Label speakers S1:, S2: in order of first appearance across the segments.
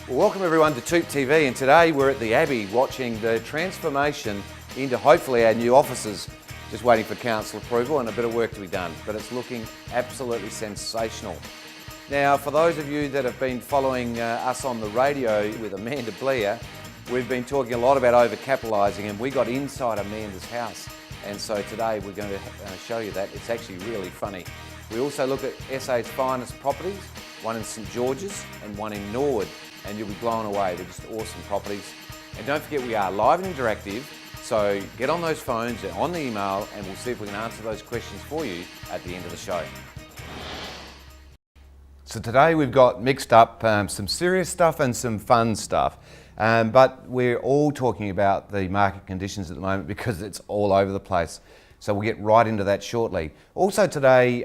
S1: Well, welcome everyone to TOOP TV, and today we're at the Abbey watching the transformation into hopefully our new offices. Just waiting for council approval and a bit of work to be done, but it's looking absolutely sensational. Now, for those of you that have been following us on the radio with Amanda Blair, we've been talking a lot about overcapitalising, and we got inside Amanda's house. And so today we're going to show you that. It's actually really funny. We also look at SA's finest properties, one in St George's and one in Norwood, and you'll be blown away. They're just awesome properties. And don't forget, we are live and interactive, so get on those phones, on the email, and we'll see if we can answer those questions for you at the end of the show. So today we've got mixed up some serious stuff and some fun stuff. But we're all talking about the market conditions at the moment because it's all over the place. So we'll get right into that shortly. Also today,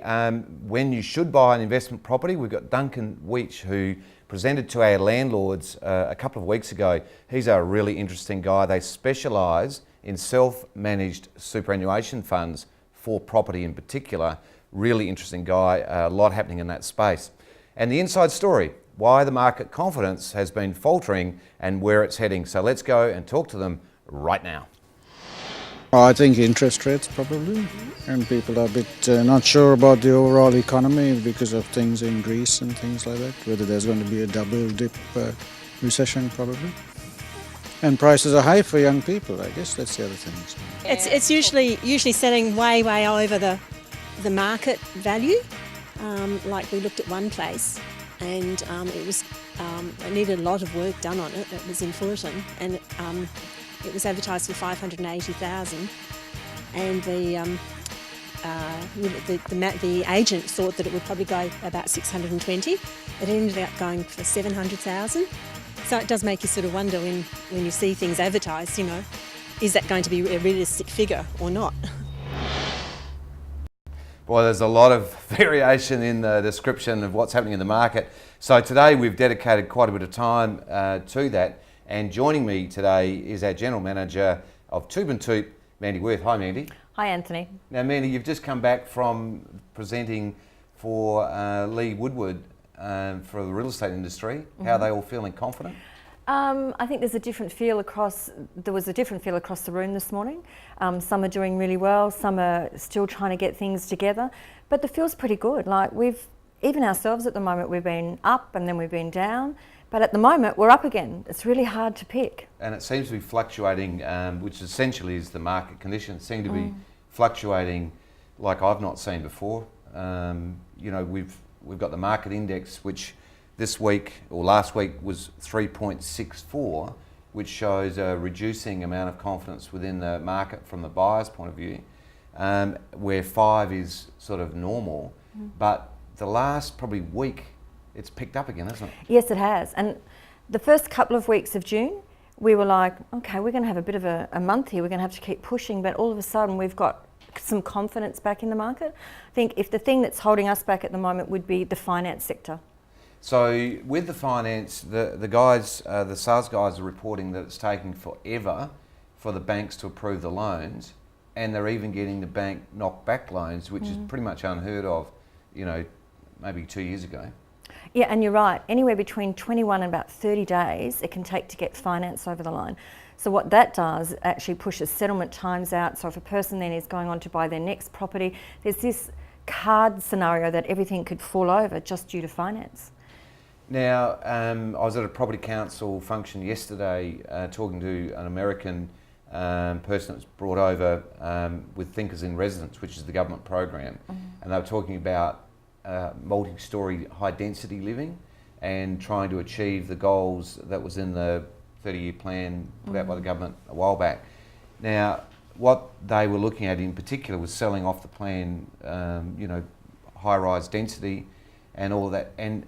S1: when you should buy an investment property, we've got Duncan Weech, who presented to our landlords a couple of weeks ago. He's a really interesting guy. They specialise in self-managed superannuation funds for property in particular. Really interesting guy, a lot happening in that space. And the inside story, why the market confidence has been faltering and where it's heading. So let's go and talk to them right now.
S2: I think interest rates probably, and people are a bit not sure about the overall economy because of things in Greece and things like that, whether there's going to be a double dip recession probably. And prices are high for young people, I guess that's the other thing.
S3: It's usually selling way over the market value. Like we looked at one place and it needed a lot of work done on it. It was in Fullerton, and it was advertised for $580,000, and the agent thought that it would probably go about $620,000. It ended up going for $700,000. So it does make you sort of wonder when you see things advertised, you know, is that going to be a realistic figure or not?
S1: Boy, there's a lot of variation in the description of what's happening in the market. So today we've dedicated quite a bit of time to that. And joining me today is our General Manager of TOOP+TOOP, Mandy Worth. Hi, Mandy.
S4: Hi, Anthony.
S1: Now, Mandy, you've just come back from presenting for Lee Woodward for the real estate industry. Mm-hmm. How are they all feeling? Confident?
S4: I think there was a different feel across the room this morning. Some are doing really well, some are still trying to get things together, but the feel's pretty good. Like even ourselves at the moment, we've been up and then we've been down, but at the moment we're up again. It's really hard to pick. And
S1: it seems to be fluctuating, which essentially is the market conditions seem to be fluctuating like I've not seen before. You know, we've got the market index, which this week or last week was 3.64, which shows a reducing amount of confidence within the market from the buyer's point of view, where 5 is sort of normal. But the last probably week, it's picked up again, hasn't it? Yes,
S4: it has. And the first couple of weeks of June, we were like, okay, we're going to have a bit of a month here. We're going to have to keep pushing. But all of a sudden, we've got some confidence back in the market. I think if the thing that's holding us back at the moment would be the finance sector.
S1: So with the finance, the guys, the sales guys are reporting that it's taking forever for the banks to approve the loans, and they're even getting the bank knock back loans, which is pretty much unheard of, you know, maybe 2 years ago.
S4: Yeah, and you're right. Anywhere between 21 and about 30 days it can take to get finance over the line. So what that does actually pushes settlement times out. So if a person then is going on to buy their next property, there's this card scenario that everything could fall over just due to finance.
S1: Now, I was at a property council function yesterday talking to an American person that was brought over with Thinkers in Residence, which is the government program, and they were talking about multi-storey high density living and trying to achieve the goals that was in the 30-year plan put out by the government a while back. Now, what they were looking at in particular was selling off the plan, you know, high-rise density and all of that. And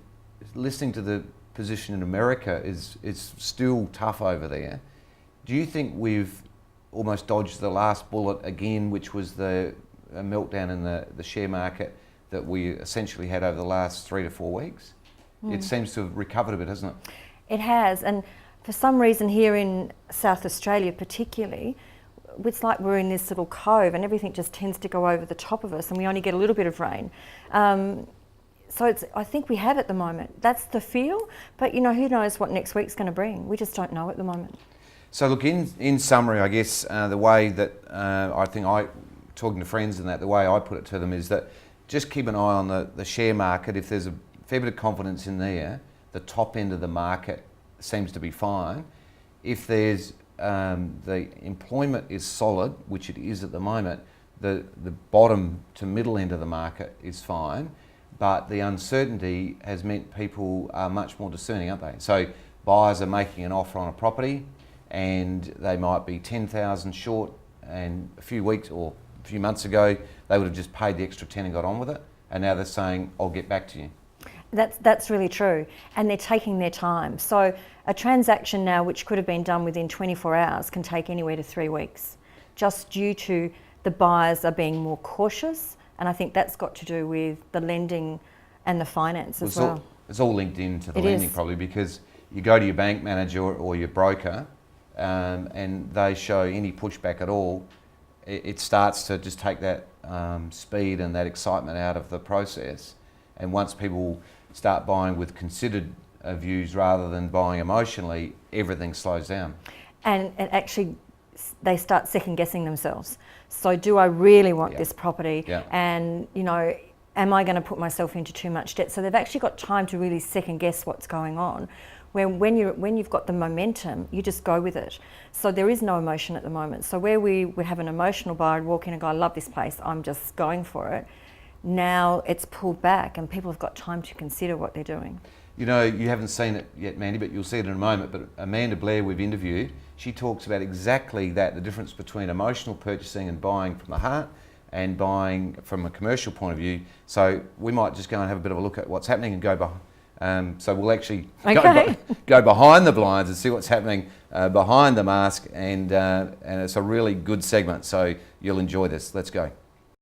S1: listening to the position in America is still tough over there. Do you think we've almost dodged the last bullet again, which was the meltdown in the share market that we essentially had over the last 3 to 4 weeks? It seems to have recovered a bit, hasn't it?
S4: It has, and for some reason here in South Australia particularly, it's like we're in this little cove and everything just tends to go over the top of us and we only get a little bit of rain. So I think we have at the moment. That's the feel, but you know, who knows what next week's going to bring? We just don't know at the moment.
S1: So look, in summary, I guess the way that talking to friends and that, the way I put it to them is that just keep an eye on the share market. If there's a fair bit of confidence in there, the top end of the market seems to be fine. If there's the employment is solid, which it is at the moment, the bottom to middle end of the market is fine, but the uncertainty has meant people are much more discerning, aren't they? So buyers are making an offer on a property and they might be 10,000 short, and a few weeks or a few months ago they would have just paid the extra 10 and got on with it, and now they're saying, I'll get back to you.
S4: That's really true, and they're taking their time. So a transaction now which could have been done within 24 hours can take anywhere to 3 weeks, just due to the buyers are being more cautious, and I think that's got to do with the lending and the finance as well.
S1: It's all linked into the lending probably, because you go to your bank manager or your broker and they show any pushback at all, it starts to just take that speed and that excitement out of the process. And once people start buying with considered views rather than buying emotionally, everything slows down.
S4: And actually, they start second guessing themselves. So do I really want this property? And you know, am I going to put myself into too much debt? So they've actually got time to really second guess what's going on. When you've got the momentum, you just go with it. So there is no emotion at the moment. So where we would have an emotional buyer walk in and go, I love this place, I'm just going for it. Now it's pulled back and people have got time to consider what they're doing.
S1: You know, you haven't seen it yet, Mandy, but you'll see it in a moment. But Amanda Blair, we've interviewed, she talks about exactly that, the difference between emotional purchasing and buying from the heart and buying from a commercial point of view. So we might just go and have a bit of a look at what's happening and go behind. So we'll actually go behind the blinds and see what's happening behind the mask, and it's a really good segment. So you'll enjoy this. Let's go.